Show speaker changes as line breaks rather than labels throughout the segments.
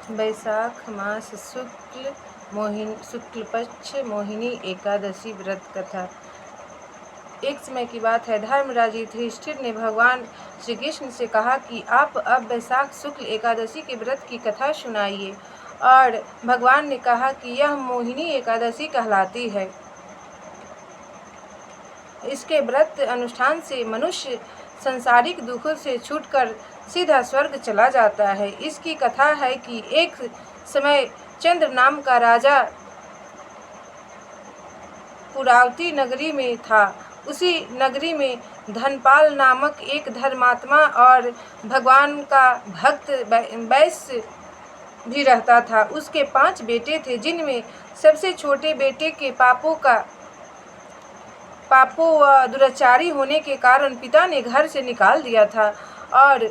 वैशाख मास शुक्ल पक्ष मोहिनी एकादशी व्रत कथा। एक समय की बात है, धर्मराज युधिष्ठिर ने भगवान श्री कृष्ण से कहा कि आप अब वैशाख शुक्ल एकादशी के व्रत की कथा सुनाइए। और भगवान ने कहा कि यह मोहिनी एकादशी कहलाती है। इसके व्रत अनुष्ठान से मनुष्य संसारिक दुखों से छूटकर सीधा स्वर्ग चला जाता है। इसकी कथा है कि एक समय चंद्र नाम का राजा पुरावती नगरी में था। उसी नगरी में धनपाल नामक एक धर्मात्मा और भगवान का भक्त वैश्य भी रहता था। उसके 5 बेटे थे, जिनमें सबसे छोटे बेटे के पापों व दुराचारी होने के कारण पिता ने घर से निकाल दिया था और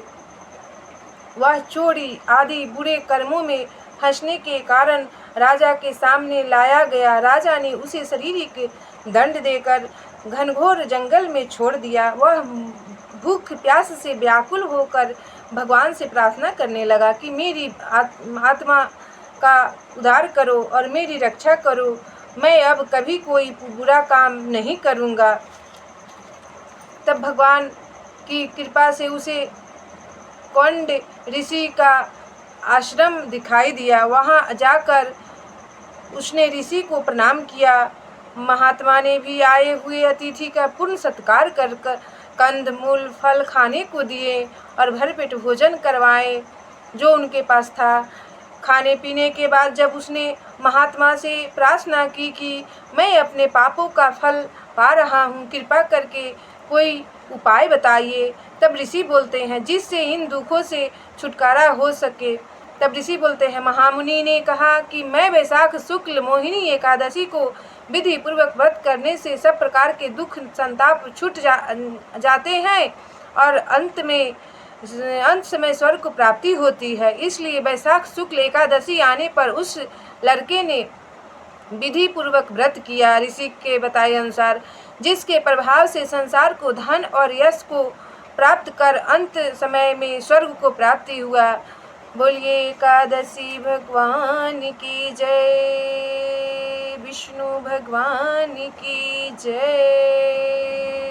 वह चोरी आदि बुरे कर्मों में फंसने के कारण राजा के सामने लाया गया। राजा ने उसे शारीरिक दंड देकर घनघोर जंगल में छोड़ दिया। वह भूख प्यास से व्याकुल होकर भगवान से प्रार्थना करने लगा कि मेरी आत्मा का उद्धार करो और मेरी रक्षा करो। मैं अब कभी कोई बुरा काम नहीं करूँगा। तब भगवान की कृपा से उसे कौंड ऋषि का आश्रम दिखाई दिया। वहाँ जाकर उसने ऋषि को प्रणाम किया। महात्मा ने भी आए हुए अतिथि का पूर्ण सत्कार कर कंद मूल फल खाने को दिए और भरपेट भोजन करवाए जो उनके पास था। खाने पीने के बाद जब उसने महात्मा से प्रार्थना की कि मैं अपने पापों का फल पा रहा हूँ, कृपा करके कोई उपाय बताइए। तब ऋषि बोलते हैं जिससे इन दुखों से छुटकारा हो सके। तब ऋषि बोलते हैं, महामुनि ने कहा कि मैं वैशाख शुक्ल मोहिनी एकादशी को विधि पूर्वक व्रत करने से सब प्रकार के दुख संताप छूट जाते हैं और अंत समय स्वर्ग को प्राप्ति होती है। इसलिए वैशाख शुक्ल एकादशी आने पर उस लड़के ने विधि पूर्वक व्रत किया ऋषि के बताए अनुसार, जिसके प्रभाव से संसार को धन और यश को प्राप्त कर अंत समय में स्वर्ग को प्राप्ति हुआ। बोलिए एकादशी भगवान की जय, विष्णु भगवान की जय।